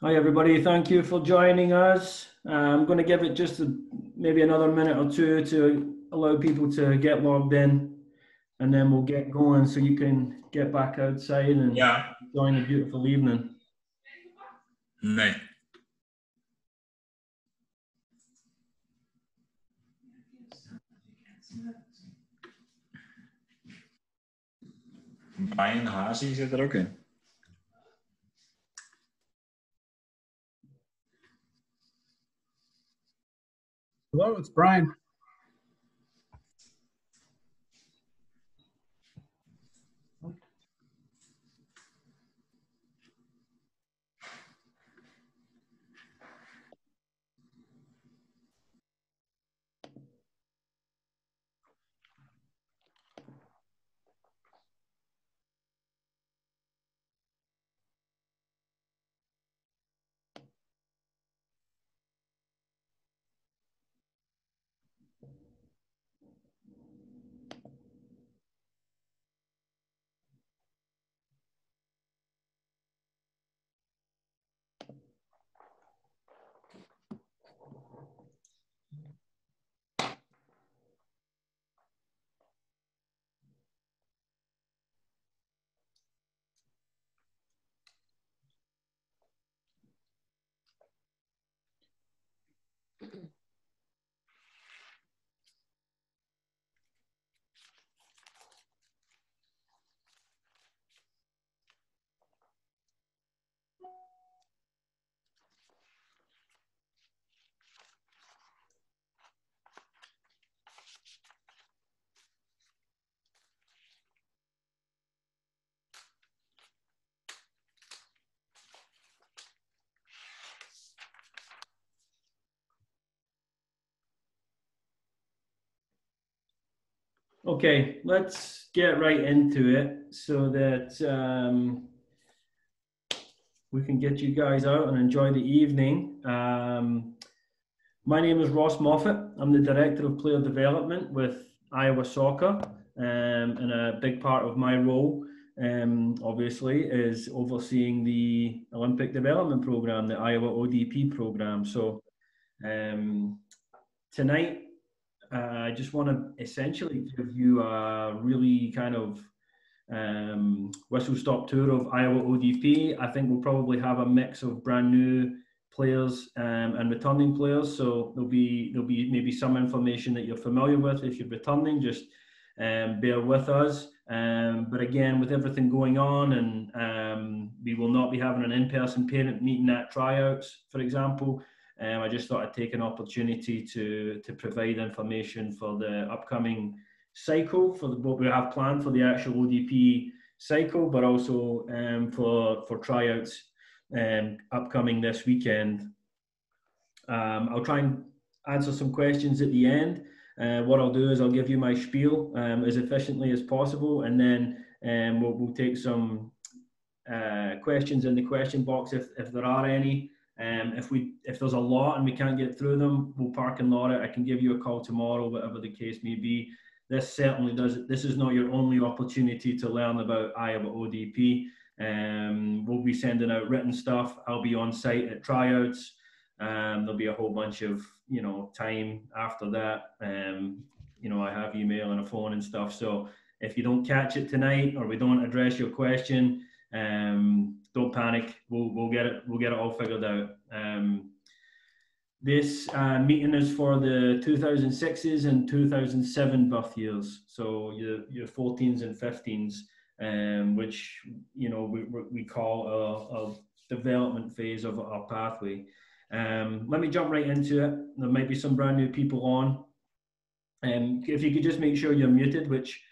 Hi, everybody. Thank you for joining us. I'm going to give it just maybe another minute or two to allow people to get logged in, and then we'll get going so you can get back outside and enjoy the beautiful evening. Nee. Brian Hazy zit er ook in. Hello, it's Brian. Okay, let's get right into it so that we can get you guys out and enjoy the evening. My name is Ross Moffat. I'm the Director of Player Development with Iowa Soccer, and a big part of my role, obviously, is overseeing the Olympic Development Program, the Iowa ODP program. So tonight, I just want to essentially give you a really kind of whistle-stop tour of Iowa ODP. I think we'll probably have a mix of brand new players and returning players. So there'll be maybe some information that you're familiar with if you're returning. Just bear with us. But again, with everything going on, and we will not be having an in-person parent meeting at tryouts, for example. I just thought I'd take an opportunity to provide information for the upcoming cycle, for what we have planned for the actual ODP cycle, but also for tryouts upcoming this weekend. I'll try and answer some questions at the end. What I'll do is I'll give you my spiel as efficiently as possible, and then we'll take some questions in the question box if there are any. If there's a lot and we can't get through them, we'll park and lot it. I can give you a call tomorrow, whatever the case may be. This certainly does. This is not your only opportunity to learn about Iowa ODP. We'll be sending out written stuff. I'll be on site at tryouts. There'll be a whole bunch of, time after that. I have email and a phone and stuff. So if you don't catch it tonight or we don't address your question, don't panic. We'll get it. We'll get it all figured out. This meeting is for the 2006s and 2007 birth years. So your 14s and 15s, which we call a development phase of our pathway. Let me jump right into it. There might be some brand new people on. If you could just make sure you're muted, which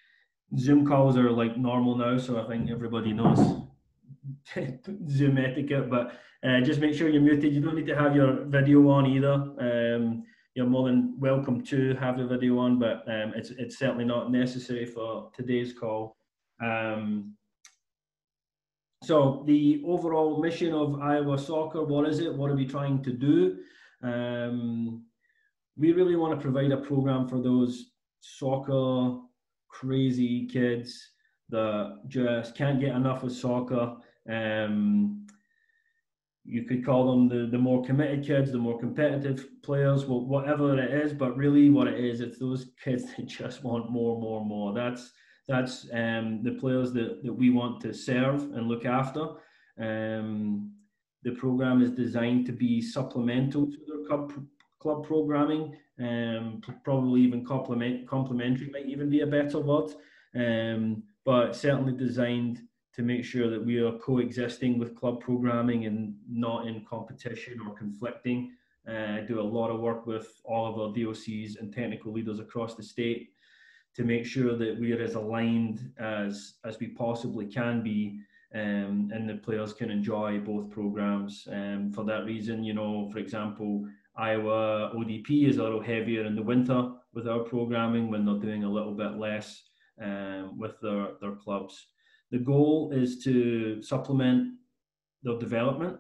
Zoom calls are like normal now, so I think everybody knows Zoom etiquette, but just make sure you're muted. You don't need to have your video on either. You're more than welcome to have the video on, but it's certainly not necessary for today's call. So the overall mission of Iowa Soccer, what is it? What are we trying to do? We really want to provide a program for those soccer crazy kids that just can't get enough of soccer. You could call them the more committed kids, the more competitive players, well, whatever it is, but really what it is, it's those kids that just want more. That's the players that we want to serve and look after. The program is designed to be supplemental to their club programming, probably even complementary might even be a better word, but certainly designed to make sure that we are coexisting with club programming and not in competition or conflicting. Do a lot of work with all of our DOCs and technical leaders across the state to make sure that we are as aligned as we possibly can be, and the players can enjoy both programs. For that reason, for example, Iowa ODP is a little heavier in the winter with our programming when they're doing a little bit less with their clubs. The goal is to supplement their development.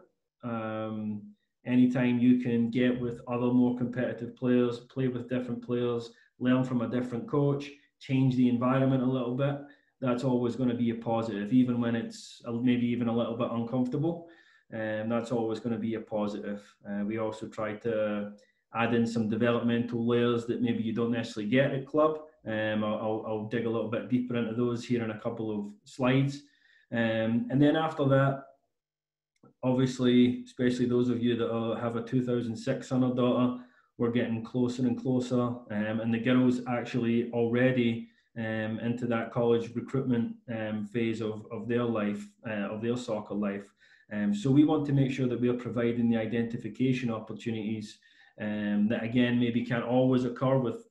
Anytime you can get with other more competitive players, play with different players, learn from a different coach, change the environment a little bit, that's always going to be a positive, even when it's maybe even a little bit uncomfortable. That's always going to be a positive. We also try to add in some developmental layers that maybe you don't necessarily get at club. I'll dig a little bit deeper into those here in a couple of slides. And then after that, obviously, especially those of you that have a 2006 son or daughter, we're getting closer and closer. And the girls actually already into that college recruitment phase of their life, of their soccer life. So we want to make sure that we are providing the identification opportunities that, again, maybe can't always occur with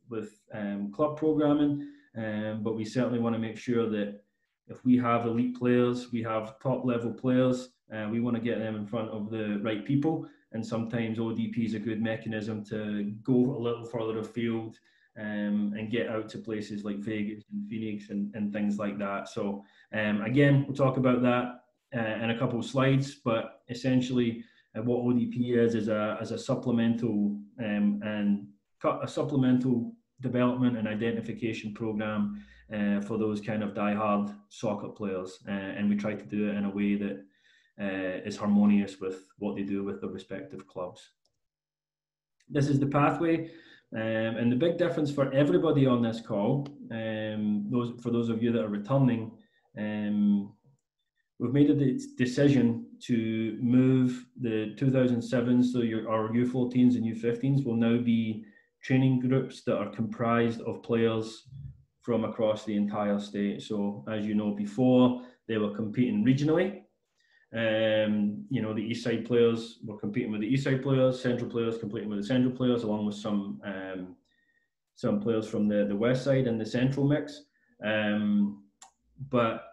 club programming, but we certainly want to make sure that if we have elite players, we have top level players, we want to get them in front of the right people. And sometimes ODP is a good mechanism to go a little further afield and get out to places like Vegas and Phoenix and things like that. So again, we'll talk about that in a couple of slides, but essentially what ODP is a supplemental and a supplemental development and identification program for those kind of diehard soccer players, and we try to do it in a way that is harmonious with what they do with their respective clubs. This is the pathway, and the big difference for everybody on this call, for those of you that are returning, we've made a decision to move the 2007s, so our U14s and U15s will now be training groups that are comprised of players from across the entire state. So as you know, before they were competing regionally. The East Side players were competing with the East Side players, Central players competing with the Central players, along with some players from the West Side and the Central mix. But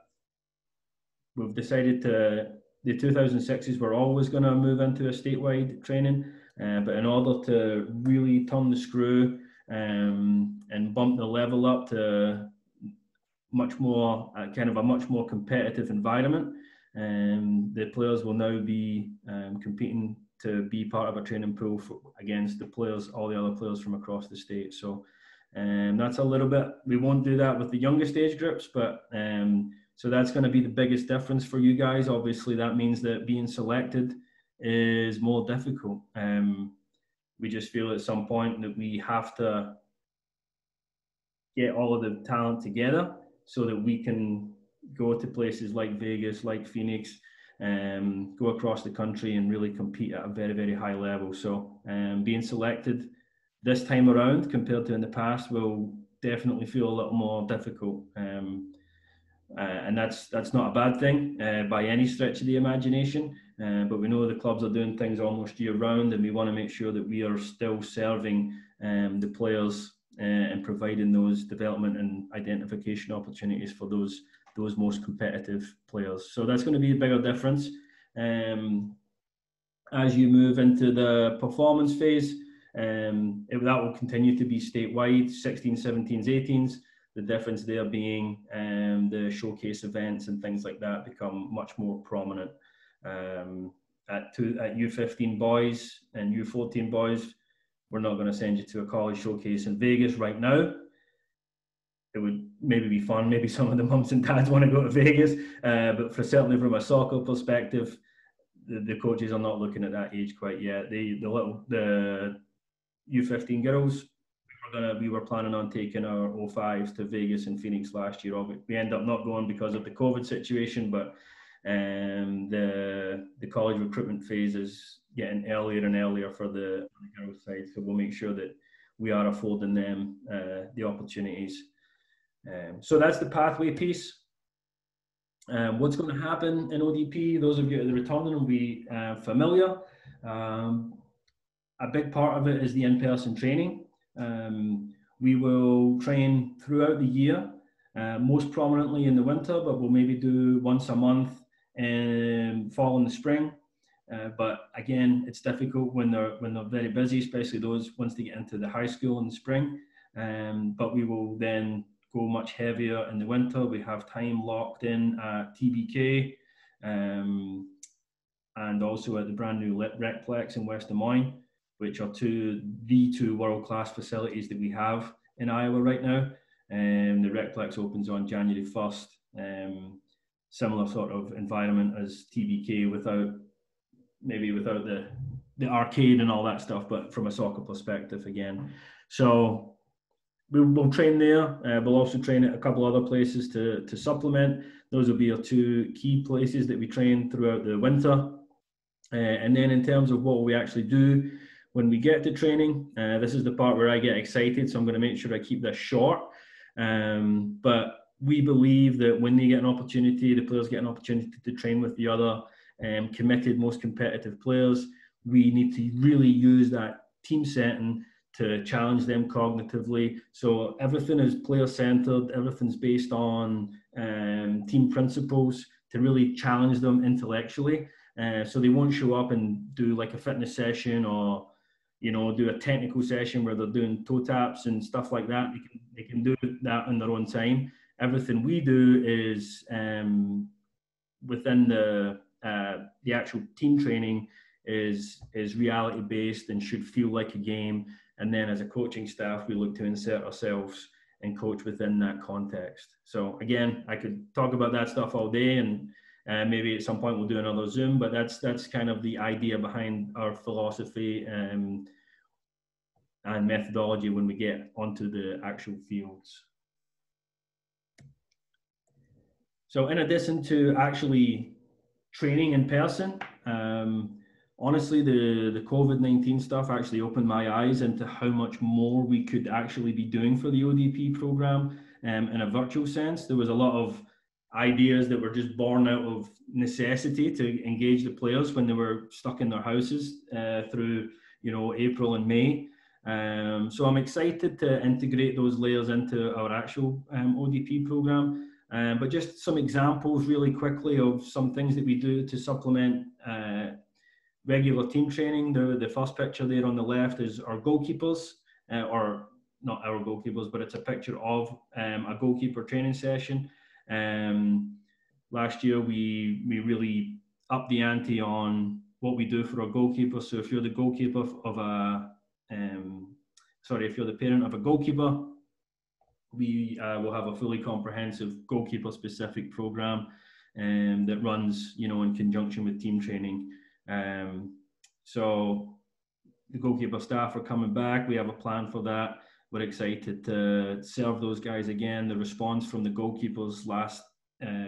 we've decided the 2006s were always going to move into a statewide training, but in order to really turn the screw and bump the level up to much more kind of a much more competitive environment, the players will now be competing to be part of a training pool against all the other players from across the state. So that's a little bit. We won't do that with the youngest age groups, but so that's going to be the biggest difference for you guys. Obviously, that means that being selected is more difficult. We just feel at some point that we have to get all of the talent together so that we can go to places like Vegas, like Phoenix, go across the country and really compete at a very, very high level. So being selected this time around compared to in the past will definitely feel a little more difficult. And that's not a bad thing by any stretch of the imagination. But we know the clubs are doing things almost year round, and we want to make sure that we are still serving the players and providing those development and identification opportunities for those most competitive players. So that's going to be a bigger difference. As you move into the performance phase, that will continue to be statewide, 16s, 17s, 18s. The difference there being the showcase events and things like that become much more prominent. At U15 boys and U14 boys, we're not going to send you to a college showcase in Vegas right now. It would maybe be fun. Maybe some of the mums and dads want to go to Vegas, but certainly from a soccer perspective, the coaches are not looking at that age quite yet. The U15 girls, we were planning on taking our 05s to Vegas and Phoenix last year. We end up not going because of the COVID situation, but the college recruitment phase is getting earlier and earlier for the girls' side. So we'll make sure that we are affording them the opportunities. So that's the pathway piece. What's going to happen in ODP? Those of you that are returning will be familiar. A big part of it is the in-person training. We will train throughout the year, most prominently in the winter, but we'll maybe do once a month in fall and the spring. But again, it's difficult when they're very busy, especially those once they get into the high school in the spring. But we will then go much heavier in the winter. We have time locked in at TBK and also at the brand new Recplex in West Des Moines, which are the two world-class facilities that we have in Iowa right now. The Recplex opens on January 1st. Similar sort of environment as TBK without the arcade and all that stuff, but from a soccer perspective again. So we'll train there. We'll also train at a couple other places to supplement. Those will be our two key places that we train throughout the winter. And then in terms of what we actually do when we get to training, this is the part where I get excited, so I'm going to make sure I keep this short. But we believe that when they get an opportunity, the players get an opportunity to train with the other committed, most competitive players, we need to really use that team setting to challenge them cognitively. So everything is player-centered, everything's based on team principles to really challenge them intellectually. So they won't show up and do like a fitness session or do a technical session where they're doing toe taps and stuff like that. They can do that in their own time. Everything we do is within the actual team training is reality based and should feel like a game. And then as a coaching staff, we look to insert ourselves and coach within that context. So again, I could talk about that stuff all day, and maybe at some point we'll do another Zoom, but that's kind of the idea behind our philosophy and methodology when we get onto the actual fields. So in addition to actually training in person, honestly, the COVID-19 stuff actually opened my eyes into how much more we could actually be doing for the ODP program in a virtual sense. There was a lot of ideas that were just born out of necessity to engage the players when they were stuck in their houses through April and May. So I'm excited to integrate those layers into our actual ODP program. But just some examples really quickly of some things that we do to supplement regular team training. The first picture there on the left is our goalkeepers, or not our goalkeepers, but it's a picture of a goalkeeper training session. Last year, we really upped the ante on what we do for our goalkeepers. So if you're the goalkeeper of if you're the parent of a goalkeeper, we will have a fully comprehensive goalkeeper-specific program that runs, in conjunction with team training. So the goalkeeper staff are coming back. We have a plan for that. We're excited to serve those guys again. The response from the goalkeepers last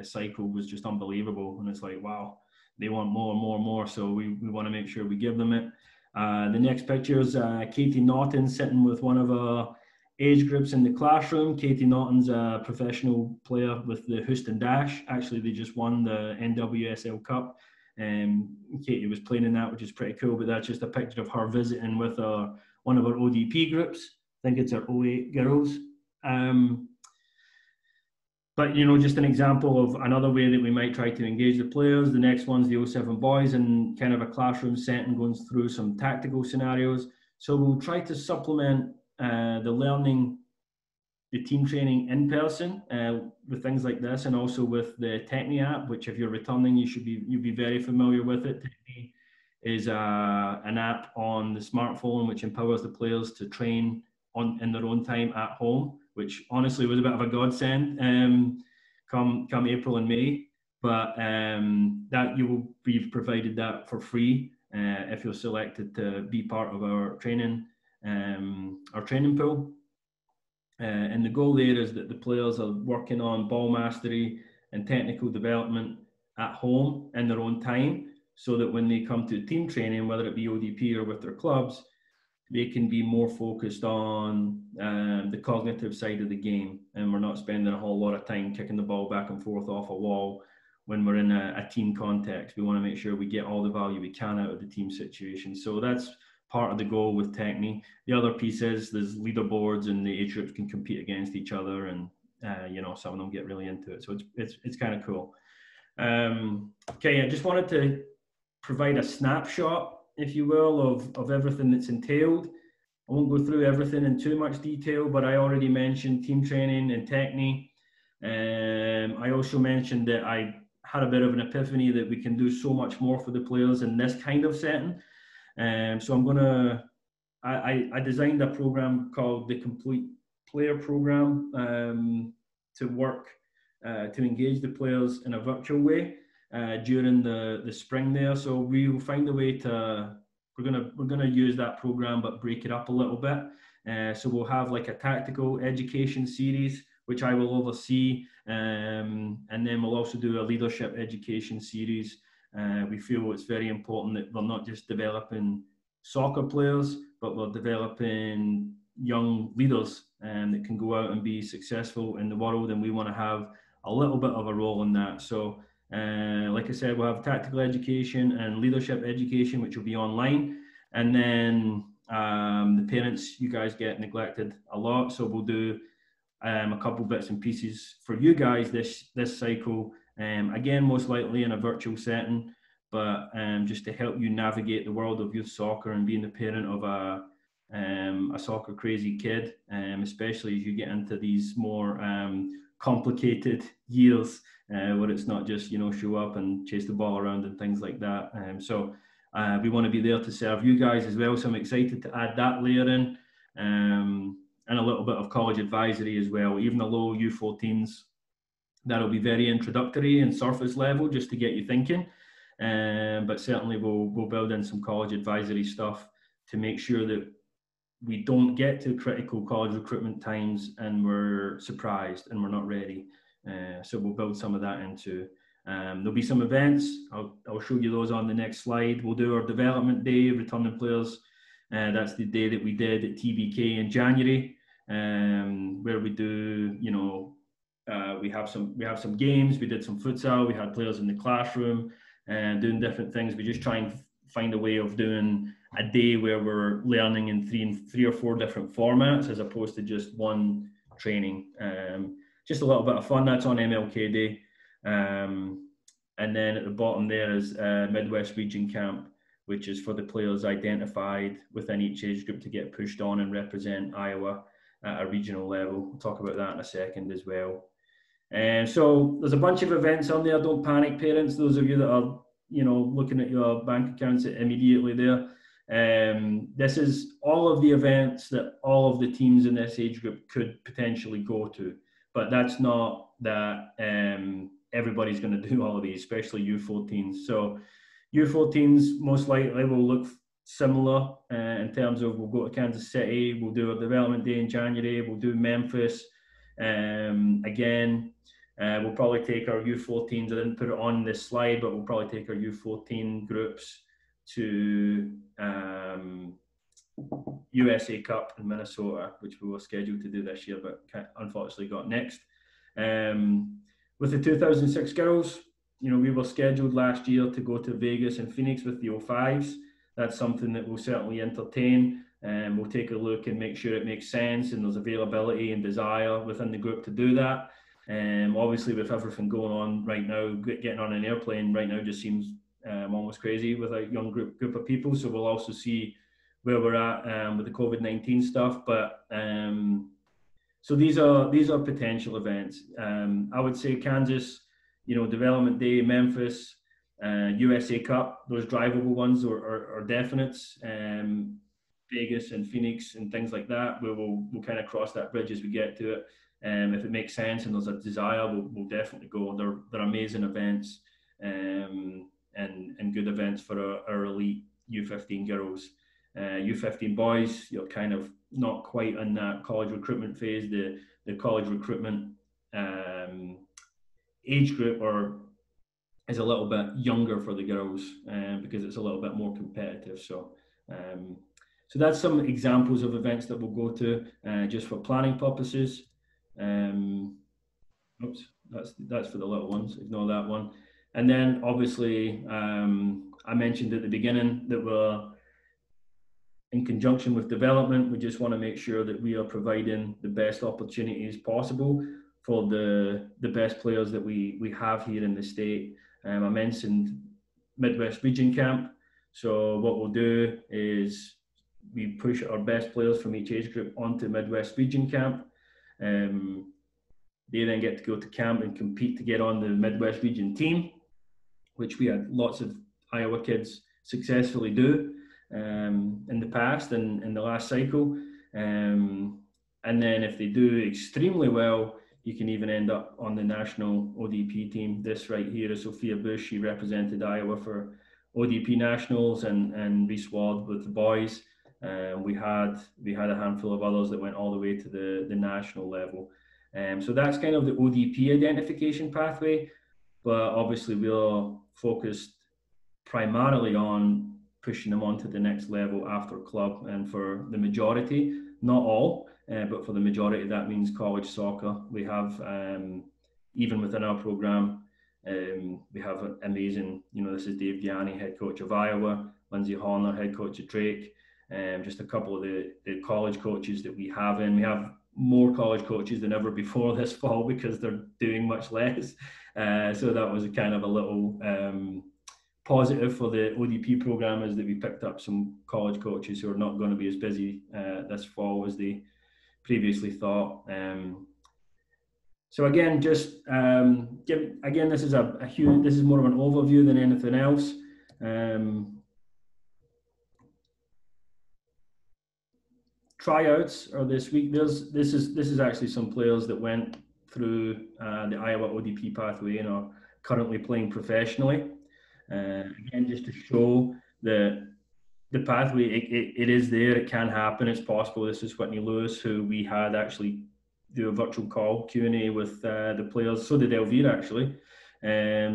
cycle was just unbelievable. And it's like, wow, they want more and more and more. So we want to make sure we give them it. The next picture is Katie Naughton sitting with one of our age groups in the classroom. Katie Naughton's a professional player with the Houston Dash. Actually, they just won the NWSL Cup. Katie was playing in that, which is pretty cool, but that's just a picture of her visiting with one of our ODP groups. I think it's our 08 girls. But, just an example of another way that we might try to engage the players. The next one's the 07 boys in kind of a classroom setting, going through some tactical scenarios. So we'll try to supplement the learning, the team training in person with things like this, and also with the Techni app, which if you're returning, you'll be very familiar with it. Techni is an app on the smartphone which empowers the players to train in their own time at home, which honestly was a bit of a godsend come April and May. But that you will be provided that for free if you're selected to be part of our training pool. And the goal there is that the players are working on ball mastery and technical development at home in their own time, so that when they come to team training, whether it be ODP or with their clubs, they can be more focused on the cognitive side of the game. And we're not spending a whole lot of time kicking the ball back and forth off a wall when we're in a team context. We want to make sure we get all the value we can out of the team situation. So that's part of the goal with Techni. The other piece is there's leaderboards and the age groups can compete against each other, and some of them get really into it. So it's kind of cool. Okay, I just wanted to provide a snapshot, if you will, of everything that's entailed. I won't go through everything in too much detail, but I already mentioned team training and Techni. I also mentioned that I had a bit of an epiphany that we can do so much more for the players in this kind of setting. So I designed a program called the Complete Player Program to work to engage the players in a virtual way during the spring there. So we will find a way we're gonna use that program but break it up a little bit. So we'll have like a tactical education series which I will oversee, and then we'll also do a leadership education series. We feel it's very important that we're not just developing soccer players, but we're developing young leaders that can go out and be successful in the world, and we want to have a little bit of a role in that. So like I said, we'll have tactical education and leadership education, which will be online. And then the parents, you guys get neglected a lot. So we'll do a couple bits and pieces for you guys this cycle. Again, most likely in a virtual setting, but just to help you navigate the world of youth soccer and being the parent of a soccer crazy kid, especially as you get into these more complicated years where it's not just show up and chase the ball around and things like that. So we want to be there to serve you guys as well. So I'm excited to add that layer in, and a little bit of college advisory as well. Even the low U14s, that'll be very introductory and surface level just to get you thinking. But certainly we'll build in some college advisory stuff to make sure that we don't get to critical college recruitment times and we're surprised and we're not ready. So we'll build some of that into. There'll be some events. I'll show you those on the next slide. We'll do our development day, returning players. That's the day that we did at TBK in January, where we do, we have some games. We did some futsal. We had players in the classroom and doing different things. We just try and find a way of doing a day where we're learning in three or four different formats as opposed to just one training. Just a little bit of fun. That's on MLK Day. And then at the bottom there is Midwest Region Camp, which is for the players identified within each age group to get pushed on and represent Iowa at a regional level. We'll talk about that in a second as well. So there's a bunch of events on there. Don't panic, parents. Those of you that are, looking at your bank accounts immediately there. This is all of the events that all of the teams in this age group could potentially go to, but that's not that everybody's going to do all of these, especially U14s. So, U14s most likely will look similar in terms of we'll go to Kansas City, we'll do a development day in January, we'll do Memphis again. We'll probably take our U14s. I didn't put it on this slide, but we'll probably take our U14 groups to USA Cup in Minnesota, which we were scheduled to do this year, but unfortunately got next. With the 2006 girls, we were scheduled last year to go to Vegas and Phoenix with the 05s. That's something that we'll certainly entertain. We'll take a look and make sure it makes sense and there's availability and desire within the group to do that. Obviously, with everything going on right now, getting on an airplane right now just seems almost crazy with a young group of people. So we'll also see where we're at with the COVID-19 stuff. But so these are potential events. I would say Kansas, Development Day, Memphis, USA Cup, those drivable ones are definites. Vegas and Phoenix and things like that, where we'll kind of cross that bridge as we get to it. If it makes sense and there's a desire, we'll definitely go. They're amazing events and good events for our elite U15 girls. U15 boys, you're kind of not quite in that college recruitment phase. The college recruitment age group is a little bit younger for the girls because it's a little bit more competitive. So that's some examples of events that we'll go to just for planning purposes. Oops, that's for the little ones. Ignore that one. And then obviously, I mentioned at the beginning that we're in conjunction with development. We just want to make sure that we are providing the best opportunities possible for the best players that we have here in the state. I mentioned Midwest Region Camp. So what we'll do is we push our best players from each age group onto Midwest Region Camp. They then get to go to camp and compete to get on the Midwest Region team, which we had lots of Iowa kids successfully do in the past and in the last cycle. And then if they do extremely well, you can even end up on the national ODP team. This right here is Sophia Bush. She represented Iowa for ODP Nationals and Reese Ward with the boys. We had a handful of others that went all the way to the national level. So that's kind of the ODP identification pathway. But obviously we're focused primarily on pushing them onto the next level after club. And for the majority, not all, but for the majority, that means college soccer. We have, even within our program, we have an amazing, this is Dave Gianni, head coach of Iowa, Lindsay Horner, head coach of Drake, just a couple of the college coaches that we have in. We have more college coaches than ever before this fall because they're doing much less. So that was kind of a little positive for the ODP program, is that we picked up some college coaches who are not going to be as busy this fall as they previously thought. So again, just this is this is more of an overview than anything else. Tryouts are this week. This is actually some players that went through the Iowa ODP pathway and are currently playing professionally. Again, just to show that the pathway, it is there, it can happen, it's possible. This is Whitney Lewis, who we had actually do a virtual call Q&A with the players. So did Elvira, actually.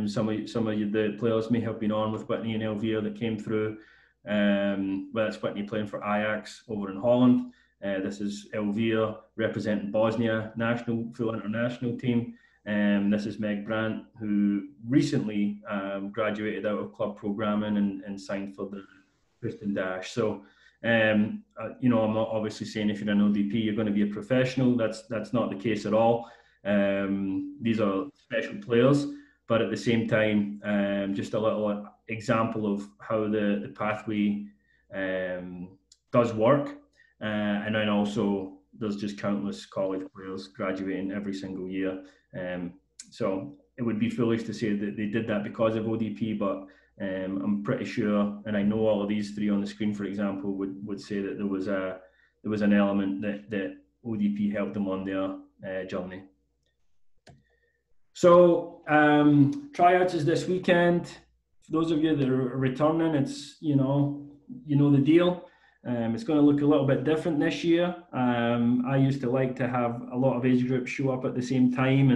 Some of the players may have been on with Whitney and Elvira that came through. Well, it's Whitney playing for Ajax over in Holland. This is Elvira representing Bosnia full international team. This is Meg Brandt, who recently graduated out of club programming and signed for the Houston Dash. So, I'm not obviously saying if you're an ODP, you're going to be a professional. That's not the case at all. These are special players, but at the same time, just a little example of how the pathway does work. And then also there's just countless college players graduating every single year. So it would be foolish to say that they did that because of ODP, but I'm pretty sure, and I know all of these three on the screen, for example, would say that there was an element that ODP helped them on their journey. So tryouts is this weekend. for those of you that are returning, it's you know the deal. It's going to look a little bit different this year. I used to like to have a lot of age groups show up at the same time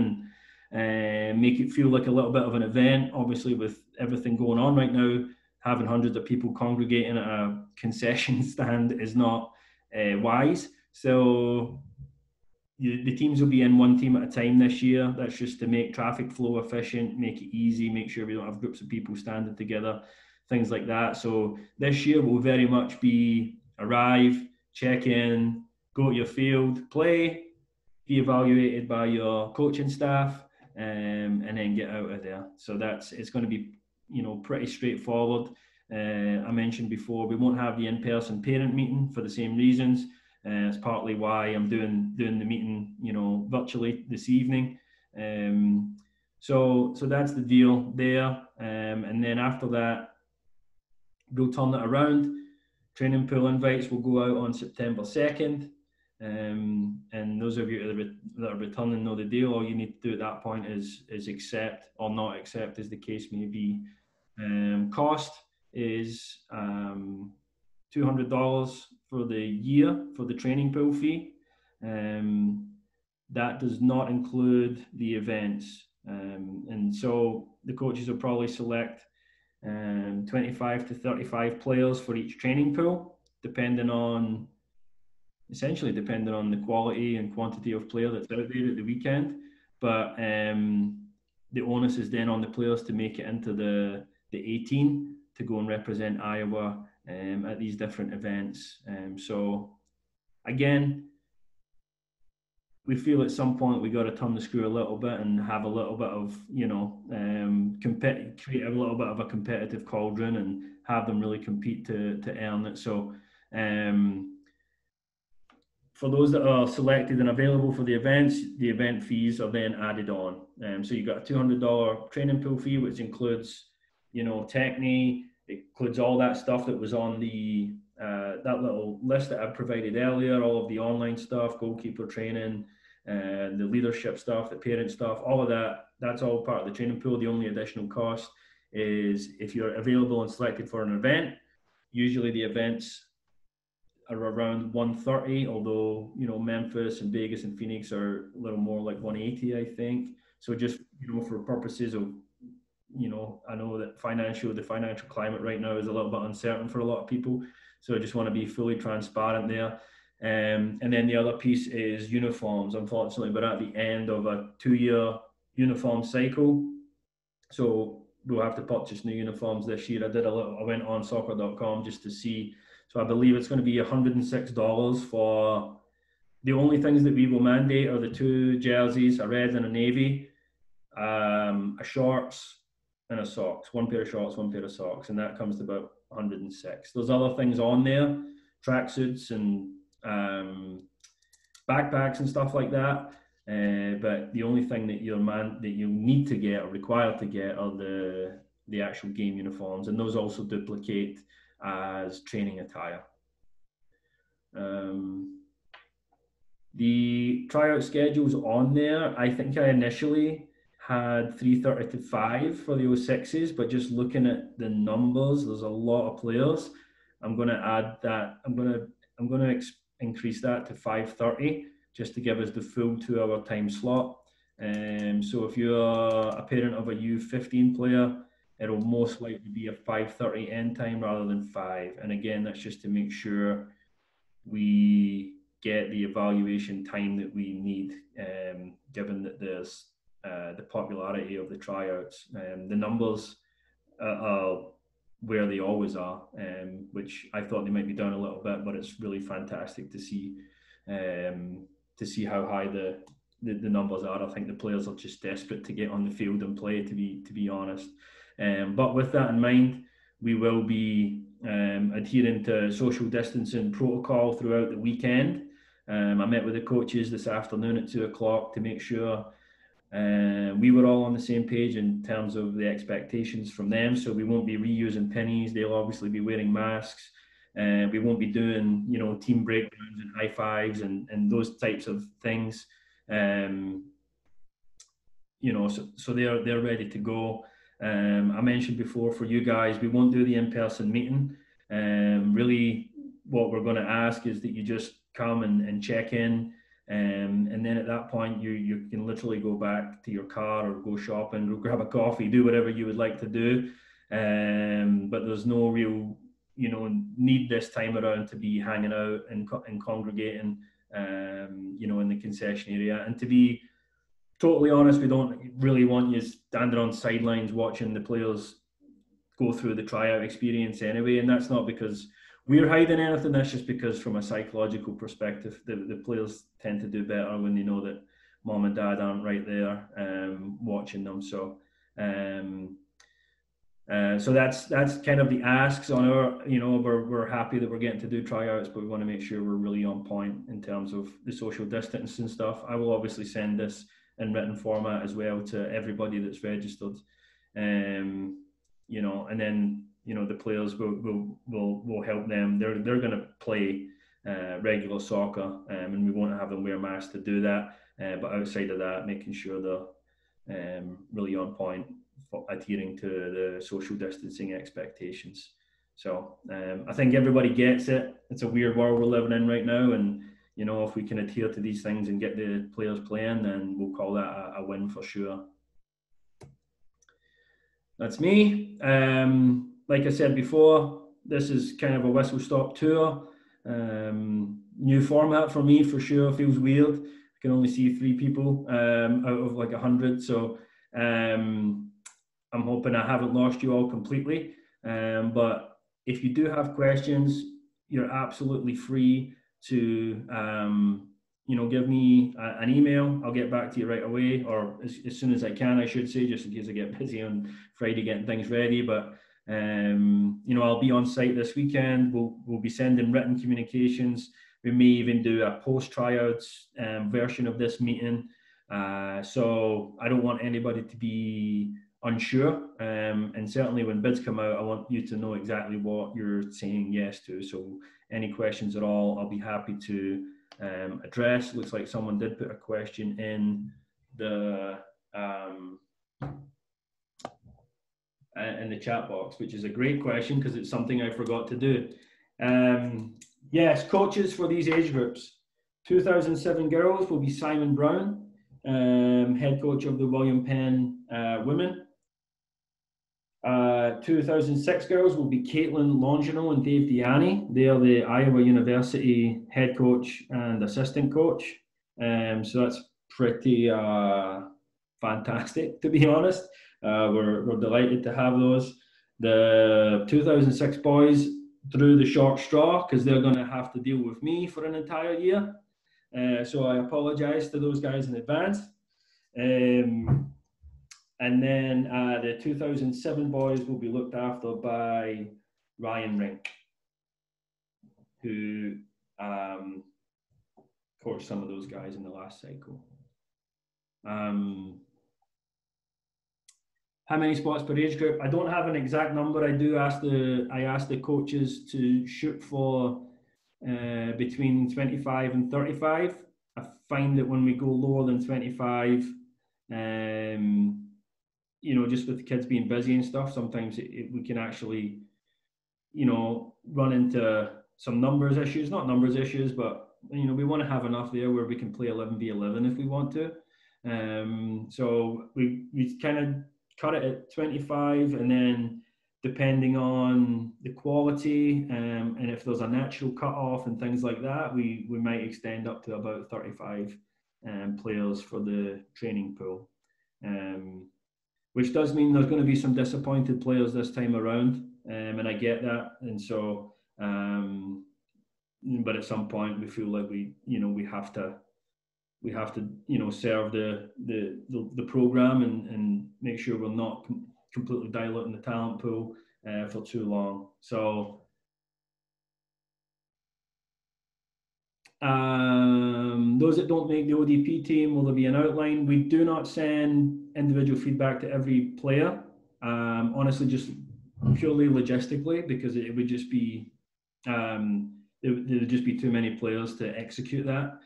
and make it feel like a little bit of an event. Obviously, with everything going on right now, having hundreds of people congregating at a concession stand is not wise. So the teams will be in one team at a time this year. That's just to make traffic flow efficient, make it easy, make sure we don't have groups of people standing together, things like that. So this year will very much be arrive, check in, go to your field, play, be evaluated by your coaching staff, and then get out of there. So it's going to be pretty straightforward. I mentioned before we won't have the in-person parent meeting for the same reasons. It's partly why I'm doing the meeting, virtually this evening. So that's the deal there. And then after that, we'll turn it around. Training pool invites will go out on September 2nd. And those of you that are returning know the deal. All you need to do at that point is accept or not accept, as the case may be. Cost is $200 for the year for the training pool fee. That does not include the events. And so the coaches will probably select 25 to 35 players for each training pool, essentially depending on the quality and quantity of player that's out there at the weekend. But the onus is then on the players to make it into the 18 to go and represent Iowa at these different events. So again, we feel at some point we got to turn the screw a little bit and have a little bit of, create a little bit of a competitive cauldron and have them really compete to earn it. So for those that are selected and available for the events, the event fees are then added on. So you've got a $200 training pool fee, which includes, technique. It includes all that stuff that was on the that little list that I provided earlier, all of the online stuff, goalkeeper training, the leadership stuff, the parent stuff, all of that. That's all part of the training pool. The only additional cost is if you're available and selected for an event. Usually the events are around 130, although Memphis and Vegas and Phoenix are a little more like 180, I think. So just for purposes of I know that the financial climate right now is a little bit uncertain for a lot of people, so I just want to be fully transparent there. And then the other piece is uniforms. Unfortunately, we're at the end of a 2-year uniform cycle, so we'll have to purchase new uniforms this year. I went on soccer.com just to see. So I believe it's going to be $106 for the only things that we will mandate are the 2 jerseys, a red and a navy, a shorts and a socks, 1 pair of shorts, 1 pair of socks, and that comes to about 106. There's other things on there, tracksuits and backpacks and stuff like that. But the only thing that you need to get or required to get are the actual game uniforms, and those also duplicate as training attire. The tryout schedule's on there. I think I initially had 3:30 to 5 for the 06s, but just looking at the numbers, there's a lot of players. I'm going to add that. I'm going to increase that to 5:30 just to give us the full 2-hour time slot. So if you're a parent of a U15 player, it'll most likely be a 5:30 end time rather than 5. And again, that's just to make sure we get the evaluation time that we need, given that there's the popularity of the tryouts. The numbers are where they always are, which I thought they might be down a little bit, but it's really fantastic to see how high the numbers are. I think the players are just desperate to get on the field and play, to be honest. But with that in mind, we will be adhering to social distancing protocol throughout the weekend. I met with the coaches this afternoon at 2:00 to make sure we were all on the same page in terms of the expectations from them. So we won't be reusing pennies. They'll obviously be wearing masks. We won't be doing, team breakdowns and high fives and those types of things. So they're ready to go. I mentioned before, for you guys, we won't do the in-person meeting. Really, what we're going to ask is that you just come and check in, and then at that point, you can literally go back to your car or go shopping, or grab a coffee, do whatever you would like to do. But there's no real, need this time around to be hanging out and congregating, in the concession area. And to be totally honest, we don't really want you standing on sidelines watching the players go through the tryout experience anyway. And that's not because we're hiding anything. That's just because, from a psychological perspective, the players tend to do better when they know that mom and dad aren't right there watching them. So that's kind of the asks on our, we're happy that we're getting to do tryouts, but we want to make sure we're really on point in terms of the social distancing stuff. I will obviously send this in written format as well to everybody that's registered, and then the players will help them. They're going to play regular soccer, and we won't have them wear masks to do that. But outside of that, making sure they're really on point, adhering to the social distancing expectations. So I think everybody gets it. It's a weird world we're living in right now, and if we can adhere to these things and get the players playing, then we'll call that a win for sure. That's me. Like I said before, this is kind of a whistle-stop tour. New format for me for sure. Feels weird. I can only see 3 people out of like 100. So I'm hoping I haven't lost you all completely. But if you do have questions, you're absolutely free to give me an email. I'll get back to you right away, or as soon as I can, I should say, just in case I get busy on Friday getting things ready. But I'll be on site this weekend. We'll be sending written communications. We may even do a post tryouts version of this meeting. So I don't want anybody to be unsure, and certainly when bids come out, I want you to know exactly what you're saying yes to. So any questions at all, I'll be happy to address. Looks like someone did put a question in the chat box, which is a great question because it's something I forgot to do. Yes, coaches for these age groups. 2007 girls will be Simon Brown, head coach of the William Penn women. 2006 girls will be Caitlin Longino and Dave Diani. They are the Iowa University head coach and assistant coach. So that's pretty fantastic, to be honest. We're delighted to have those. The 2006 boys drew the short straw because they're going to have to deal with me for an entire year. So I apologize to those guys in advance. And then the 2007 boys will be looked after by Ryan Rink, who coached some of those guys in the last cycle. How many spots per age group? I don't have an exact number. I ask the coaches to shoot for between 25 and 35. I find that when we go lower than 25, just with the kids being busy and stuff, sometimes we can actually, run into some numbers issues. Not numbers issues, but, we want to have enough there where we can play 11v11 if we want to. So we kind of cut it at 25, and then depending on the quality and if there's a natural cut-off and things like that, we might extend up to about 35 players for the training pool. Which does mean there's going to be some disappointed players this time around, and I get that. And so, but at some point we feel like we have to serve the program and make sure we're not completely diluting the talent pool for too long. So those that don't make the ODP team, will there be an outline? We do not send individual feedback to every player. Honestly, just purely logistically, because it would just be there would just be too many players to execute that.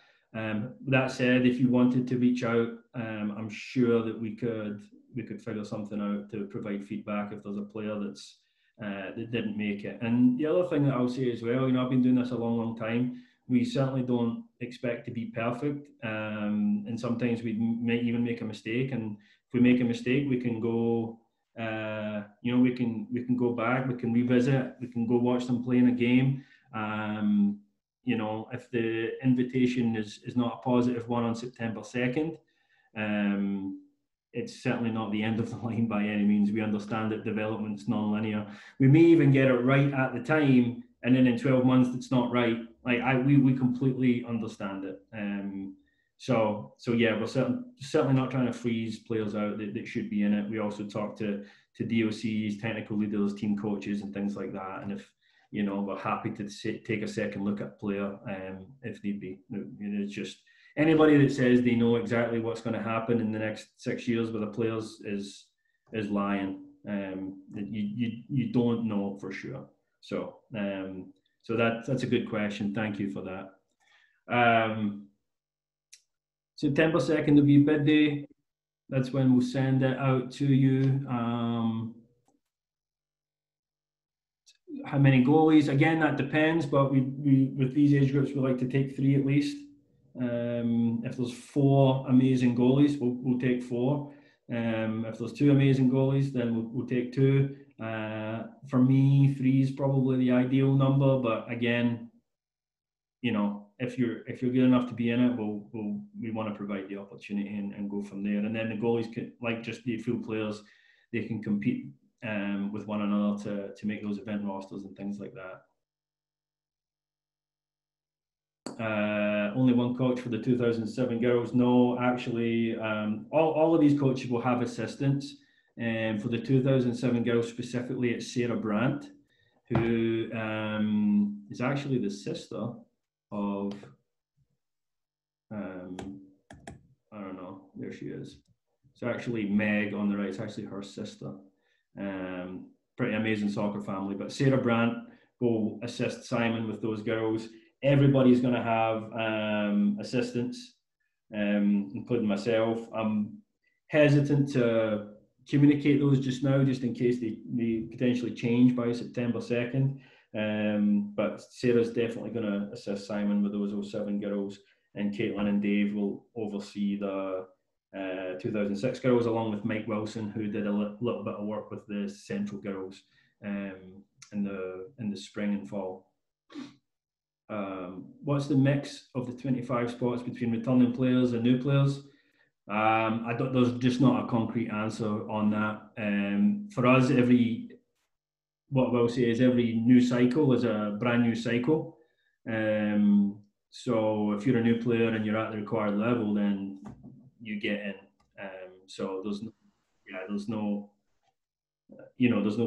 That said, if you wanted to reach out, I'm sure that we could could figure something out to provide feedback if there's a player that's that didn't make it. And the other thing that I'll say as well, I've been doing this a long time. We certainly don't expect to be perfect, and sometimes we may even make a mistake. And if we make a mistake, we can go, we can go back, we can revisit, we can go watch them playing a game. If the invitation is not a positive one on September 2nd, it's certainly not the end of the line by any means. We understand that development's non-linear. We may even get it right at the time, and then in 12 months it's not right. We completely understand it. So yeah, we're certainly not trying to freeze players out that should be in it. We also talk to DOCs, technical leaders, team coaches, and things like that. And if we're happy to take a second look at a player if need be. It's just anybody that says they know exactly what's going to happen in the next 6 years with the players is lying. You don't know for sure. So that's a good question. Thank you for that. September 2nd will be bid day. That's when we'll send it out to you. How many goalies? Again, that depends, but we with these age groups, we like to take 3 at least. If there's 4 amazing goalies, we'll take 4. If there's 2 amazing goalies, then we'll take 2. For me, 3 is probably the ideal number, but again, if you're good enough to be in it, we want to provide the opportunity and go from there. And then the goalies can, like just the field players, they can compete with one another to make those event rosters and things like that. Only one coach for the 2007 girls. No, actually, all of these coaches will have assistants. And for the 2007 girls specifically, it's Sarah Brandt, who is actually the sister of, I don't know, there she is. It's actually Meg on the right. It's actually her sister. Pretty amazing soccer family. But Sarah Brandt will assist Simon with those girls. Everybody's going to have assistants, including myself. I'm hesitant to communicate those just now, just in case they potentially change by September 2nd. But Sarah's definitely going to assist Simon with those 07 girls, and Caitlin and Dave will oversee the 2006 girls, along with Mike Wilson, who did a little bit of work with the Central girls in the spring and fall. What's the mix of the 25 spots between returning players and new players? There's just not a concrete answer on that. For us, what I will say is every new cycle is a brand new cycle. So if you're a new player and you're at the required level, then you get in. So there's no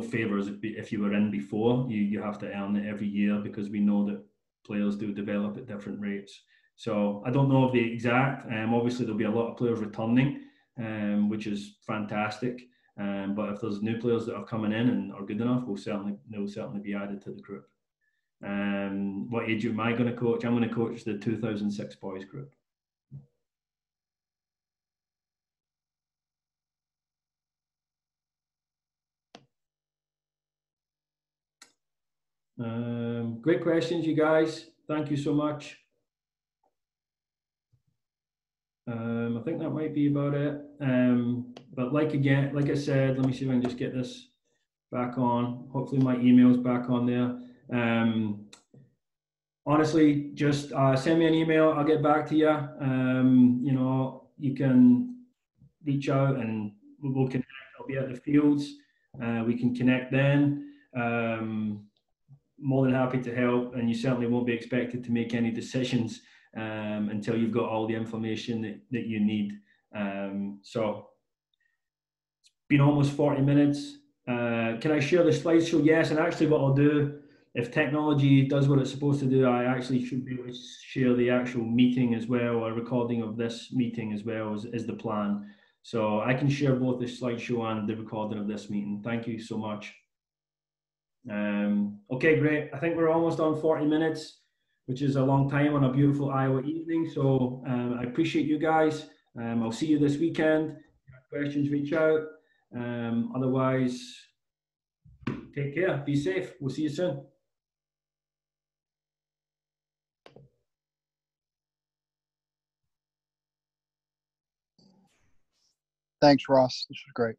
favors if you were in before. You have to earn it every year, because we know that players do develop at different rates. So I don't know of the exact. Obviously, there'll be a lot of players returning, which is fantastic. But if there's new players that are coming in and are good enough, they'll certainly be added to the group. What age am I going to coach? I'm going to coach the 2006 boys group. Great questions, you guys. Thank you so much. I think that might be about it. But like I said, let me see if I can just get this back on. Hopefully my email's back on there. Honestly, just send me an email. I'll get back to you. You can reach out and we'll connect. I'll be at the fields. We can connect then. More than happy to help, and you certainly won't be expected to make any decisions until you've got all the information that you need. So it's been almost 40 minutes. Can I share the slideshow? Yes, and actually what I'll do, if technology does what it's supposed to do, I actually should be able to share the actual meeting as well, a recording of this meeting as well is the plan. So I can share both the slideshow and the recording of this meeting. Thank you so much. Okay, great. I think we're almost on 40 minutes, which is a long time on a beautiful Iowa evening. So I appreciate you guys. I'll see you this weekend. If you have questions, reach out. Otherwise, take care. Be safe. We'll see you soon. Thanks, Ross. This was great.